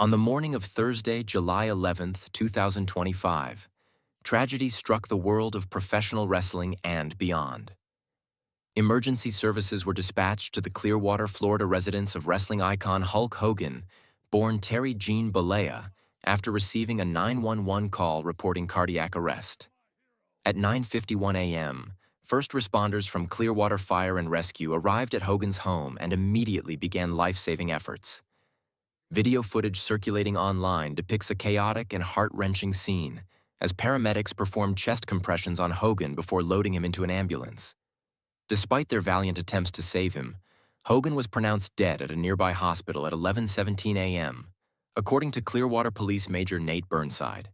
On the morning of Thursday, July 11th, 2025, tragedy struck the world of professional wrestling and beyond. Emergency services were dispatched to the Clearwater, Florida residence of wrestling icon Hulk Hogan, born Terry Jean Bollea, after receiving a 911 call reporting cardiac arrest. At 9:51 a.m., first responders from Clearwater Fire and Rescue arrived at Hogan's home and immediately began life-saving efforts. Video footage circulating online depicts a chaotic and heart-wrenching scene as paramedics performed chest compressions on Hogan before loading him into an ambulance. Despite their valiant attempts to save him, Hogan was pronounced dead at a nearby hospital at 11:17 a.m., according to Clearwater Police Major Nate Burnside.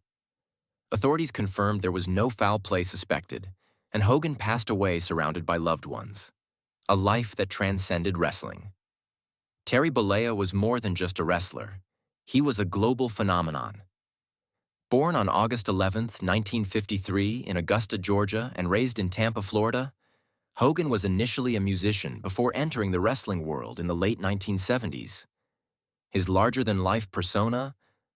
Authorities confirmed there was no foul play suspected, and Hogan passed away surrounded by loved ones. A life that transcended wrestling. Terry Bollea was more than just a wrestler. He was a global phenomenon. Born on August 11, 1953, in Augusta, Georgia, and raised in Tampa, Florida, Hogan was initially a musician before entering the wrestling world in the late 1970s. His larger-than-life persona,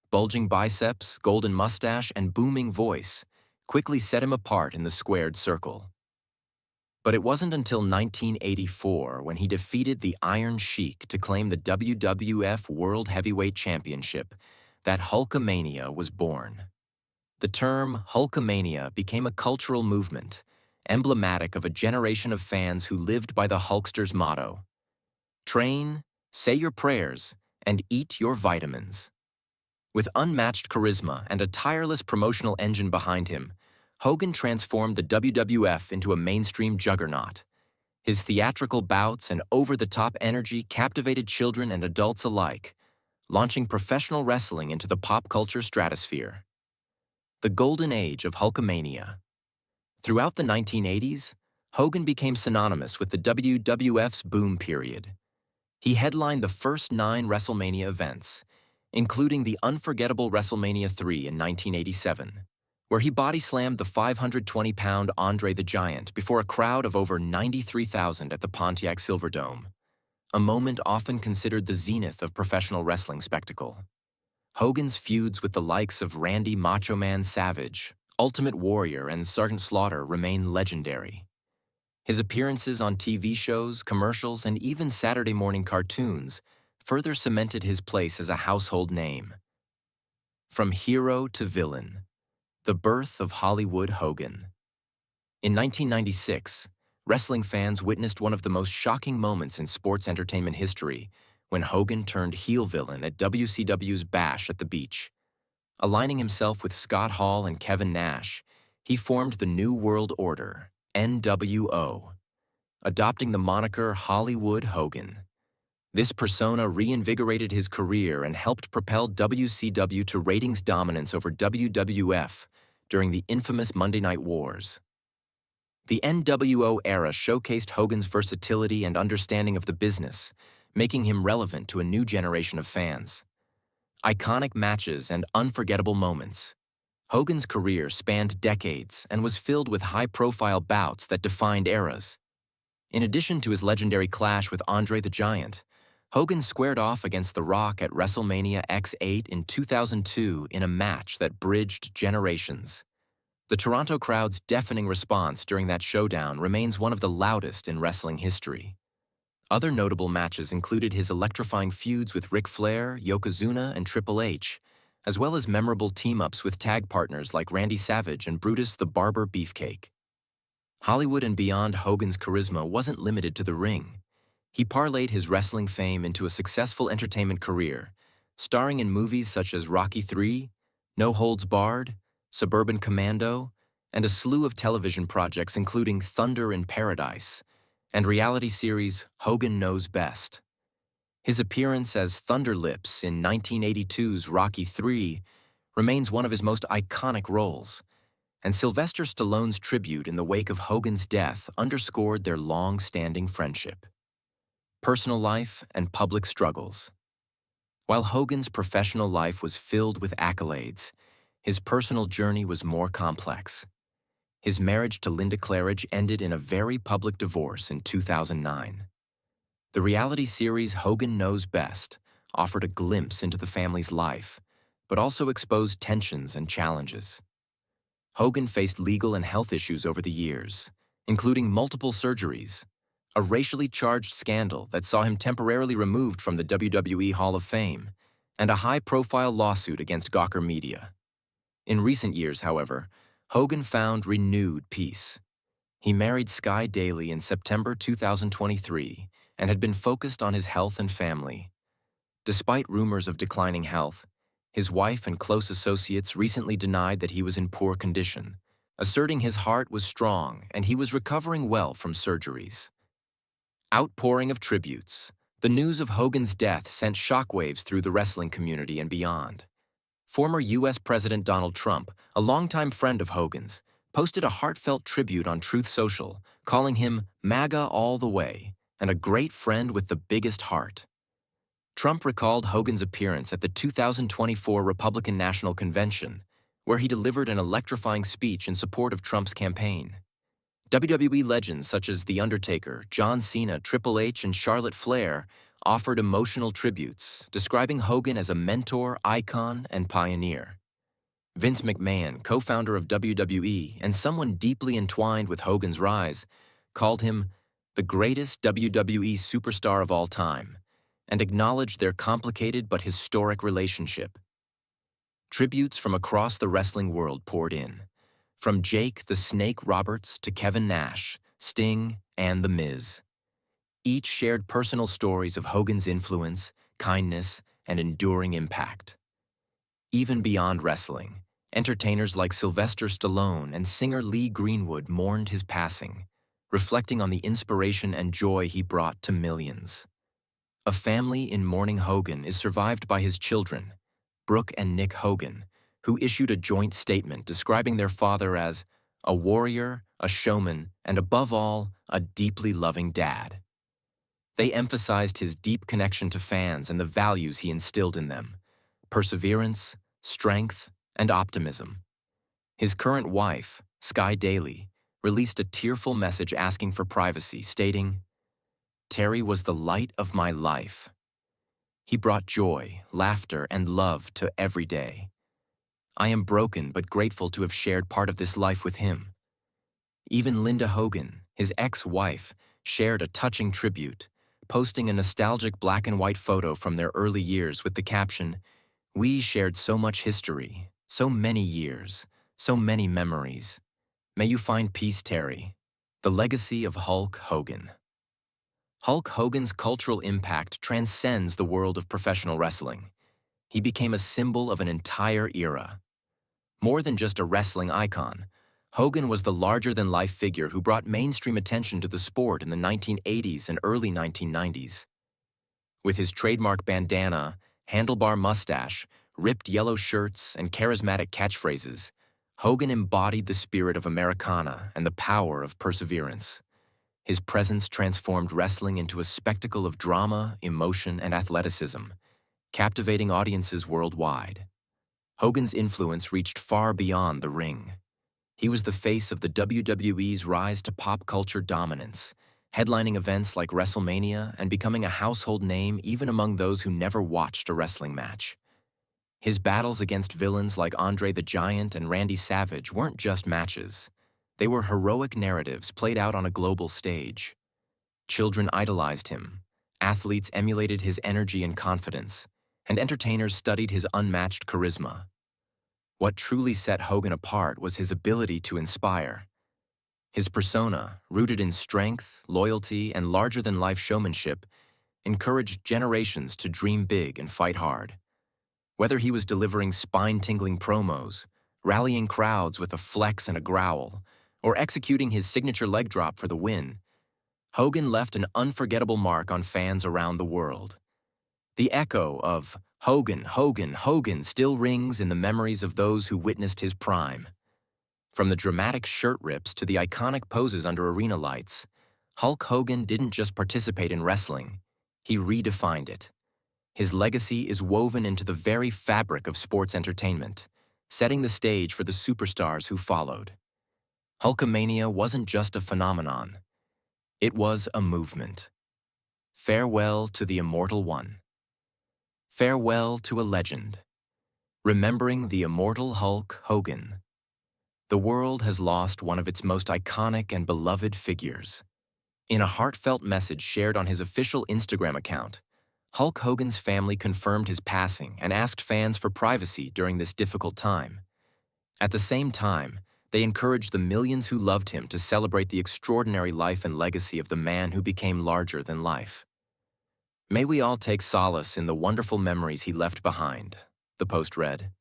bulging biceps, golden mustache, and booming voice quickly set him apart in the squared circle. But it wasn't until 1984 when he defeated the Iron Sheik to claim the WWF World Heavyweight Championship that Hulkamania was born. The term Hulkamania became a cultural movement, emblematic of a generation of fans who lived by the Hulkster's motto: train, say your prayers, and eat your vitamins. With unmatched charisma and a tireless promotional engine behind him, Hogan transformed the WWF into a mainstream juggernaut. His theatrical bouts and over-the-top energy captivated children and adults alike, launching professional wrestling into the pop culture stratosphere. The golden age of Hulkamania. Throughout the 1980s, Hogan became synonymous with the WWF's boom period. He headlined the first 9 WrestleMania events, including the unforgettable WrestleMania 3 in 1987, where he body-slammed the 520-pound Andre the Giant before a crowd of over 93,000 at the Pontiac Silverdome, a moment often considered the zenith of professional wrestling spectacle. Hogan's feuds with the likes of Randy Macho Man Savage, Ultimate Warrior, and Sergeant Slaughter remain legendary. His appearances on TV shows, commercials, and even Saturday morning cartoons further cemented his place as a household name. From hero to villain, the birth of Hollywood Hogan. In 1996, wrestling fans witnessed one of the most shocking moments in sports entertainment history when Hogan turned heel villain at WCW's Bash at the Beach. Aligning himself with Scott Hall and Kevin Nash, he formed the New World Order, NWO, adopting the moniker Hollywood Hogan. This persona reinvigorated his career and helped propel WCW to ratings dominance over WWF during the infamous Monday Night Wars. The NWO era showcased Hogan's versatility and understanding of the business, making him relevant to a new generation of fans. Iconic matches and unforgettable moments. Hogan's career spanned decades and was filled with high-profile bouts that defined eras. In addition to his legendary clash with Andre the Giant, Hogan squared off against The Rock at WrestleMania X8 in 2002 in a match that bridged generations. The Toronto crowd's deafening response during that showdown remains one of the loudest in wrestling history. Other notable matches included his electrifying feuds with Ric Flair, Yokozuna, and Triple H, as well as memorable team-ups with tag partners like Randy Savage and Brutus the Barber Beefcake. Hollywood and beyond, Hogan's charisma wasn't limited to the ring. He parlayed his wrestling fame into a successful entertainment career, starring in movies such as Rocky III, No Holds Barred, Suburban Commando, and a slew of television projects including Thunder in Paradise and reality series Hogan Knows Best. His appearance as Thunder Lips in 1982's Rocky III remains one of his most iconic roles, and Sylvester Stallone's tribute in the wake of Hogan's death underscored their long-standing friendship. Personal life and public struggles. While Hogan's professional life was filled with accolades, his personal journey was more complex. His marriage to Linda Claridge ended in a very public divorce in 2009. The reality series Hogan Knows Best offered a glimpse into the family's life, but also exposed tensions and challenges. Hogan faced legal and health issues over the years, including multiple surgeries, a racially charged scandal that saw him temporarily removed from the WWE Hall of Fame, and a high-profile lawsuit against Gawker Media. In recent years, however, Hogan found renewed peace. He married Sky Daly in September 2023 and had been focused on his health and family. Despite rumors of declining health, his wife and close associates recently denied that he was in poor condition, asserting his heart was strong and he was recovering well from surgeries. Outpouring of tributes. The news of Hogan's death sent shockwaves through the wrestling community and beyond. Former U.S. President Donald Trump, a longtime friend of Hogan's, posted a heartfelt tribute on Truth Social, calling him MAGA all the way and a great friend with the biggest heart. Trump recalled Hogan's appearance at the 2024 Republican National Convention, where he delivered an electrifying speech in support of Trump's campaign. WWE legends such as The Undertaker, John Cena, Triple H, and Charlotte Flair offered emotional tributes, describing Hogan as a mentor, icon, and pioneer. Vince McMahon, co-founder of WWE and someone deeply entwined with Hogan's rise, called him the greatest WWE superstar of all time, and acknowledged their complicated but historic relationship. Tributes from across the wrestling world poured in, from Jake the Snake Roberts to Kevin Nash, Sting, and The Miz. Each shared personal stories of Hogan's influence, kindness, and enduring impact. Even beyond wrestling, entertainers like Sylvester Stallone and singer Lee Greenwood mourned his passing, reflecting on the inspiration and joy he brought to millions. A family in mourning Hogan is survived by his children, Brooke and Nick Hogan, who issued a joint statement describing their father as a warrior, a showman, and above all, a deeply loving dad. They emphasized his deep connection to fans and the values he instilled in them: perseverance, strength, and optimism. His current wife, Sky Daly, released a tearful message asking for privacy, stating, "Terry was the light of my life. He brought joy, laughter, and love to every day. I am broken but grateful to have shared part of this life with him." Even Linda Hogan, his ex-wife, shared a touching tribute, posting a nostalgic black and white photo from their early years with the caption, "We shared so much history, so many years, so many memories. May you find peace, Terry." The legacy of Hulk Hogan. Hulk Hogan's cultural impact transcends the world of professional wrestling. He became a symbol of an entire era. More than just a wrestling icon, Hogan was the larger-than-life figure who brought mainstream attention to the sport in the 1980s and early 1990s. With his trademark bandana, handlebar mustache, ripped yellow shirts, and charismatic catchphrases, Hogan embodied the spirit of Americana and the power of perseverance. His presence transformed wrestling into a spectacle of drama, emotion, and athleticism, captivating audiences worldwide. Hogan's influence reached far beyond the ring. He was the face of the WWE's rise to pop culture dominance, headlining events like WrestleMania and becoming a household name even among those who never watched a wrestling match. His battles against villains like Andre the Giant and Randy Savage weren't just matches. They were heroic narratives played out on a global stage. Children idolized him, athletes emulated his energy and confidence, and entertainers studied his unmatched charisma. What truly set Hogan apart was his ability to inspire. His persona, rooted in strength, loyalty, and larger-than-life showmanship, encouraged generations to dream big and fight hard. Whether he was delivering spine-tingling promos, rallying crowds with a flex and a growl, or executing his signature leg drop for the win, Hogan left an unforgettable mark on fans around the world. The echo of "Hogan, Hogan, Hogan" still rings in the memories of those who witnessed his prime. From the dramatic shirt rips to the iconic poses under arena lights, Hulk Hogan didn't just participate in wrestling, he redefined it. His legacy is woven into the very fabric of sports entertainment, setting the stage for the superstars who followed. Hulkamania wasn't just a phenomenon. It was a movement. Farewell to the Immortal One. Farewell to a legend. Remembering the immortal Hulk Hogan. The world has lost one of its most iconic and beloved figures. In a heartfelt message shared on his official Instagram account, Hulk Hogan's family confirmed his passing and asked fans for privacy during this difficult time. At the same time, they encouraged the millions who loved him to celebrate the extraordinary life and legacy of the man who became larger than life. May we all take solace in the wonderful memories he left behind, the post read.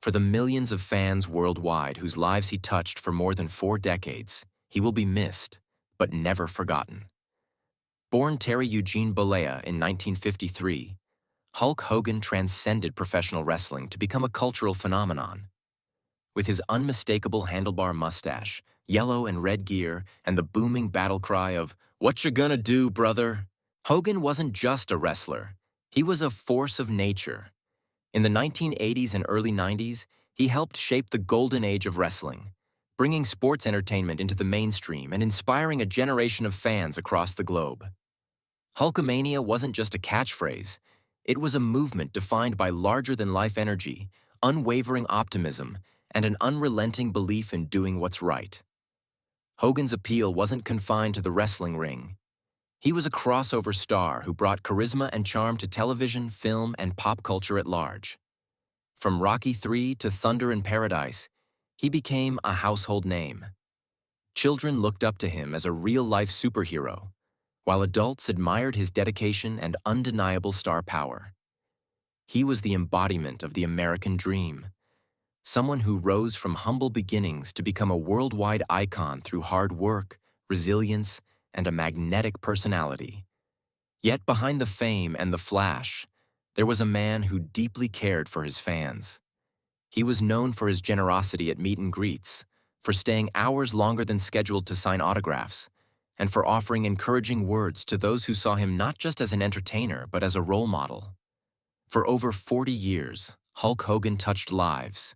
For the millions of fans worldwide whose lives he touched for more than 4 decades, he will be missed, but never forgotten. Born Terry Eugene Bollea in 1953, Hulk Hogan transcended professional wrestling to become a cultural phenomenon. With his unmistakable handlebar mustache, yellow and red gear, and the booming battle cry of, "What you gonna do, brother?" Hogan wasn't just a wrestler. He was a force of nature. In the 1980s and early 90s, he helped shape the golden age of wrestling, bringing sports entertainment into the mainstream and inspiring a generation of fans across the globe. Hulkamania wasn't just a catchphrase. It was a movement defined by larger-than-life energy, unwavering optimism, and an unrelenting belief in doing what's right. Hogan's appeal wasn't confined to the wrestling ring. He was a crossover star who brought charisma and charm to television, film, and pop culture at large. From Rocky III to Thunder in Paradise, he became a household name. Children looked up to him as a real-life superhero, while adults admired his dedication and undeniable star power. He was the embodiment of the American dream, someone who rose from humble beginnings to become a worldwide icon through hard work, resilience, and a magnetic personality. Yet behind the fame and the flash, there was a man who deeply cared for his fans. He was known for his generosity at meet and greets, for staying hours longer than scheduled to sign autographs, and for offering encouraging words to those who saw him not just as an entertainer but as a role model. For over 40 years, Hulk Hogan touched lives,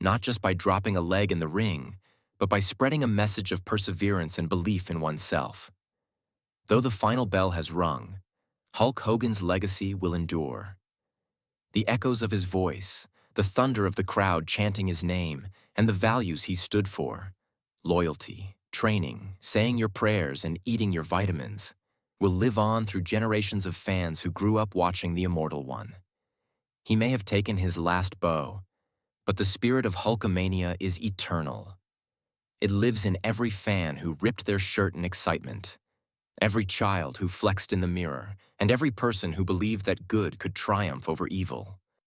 not just by dropping a leg in the ring, but by spreading a message of perseverance and belief in oneself. Though the final bell has rung, Hulk Hogan's legacy will endure. The echoes of his voice, the thunder of the crowd chanting his name, and the values he stood for, loyalty, training, saying your prayers, and eating your vitamins, will live on through generations of fans who grew up watching the immortal one. He may have taken his last bow, but the spirit of Hulkamania is eternal. It lives in every fan who ripped their shirt in excitement, every child who flexed in the mirror, and every person who believed that good could triumph over evil.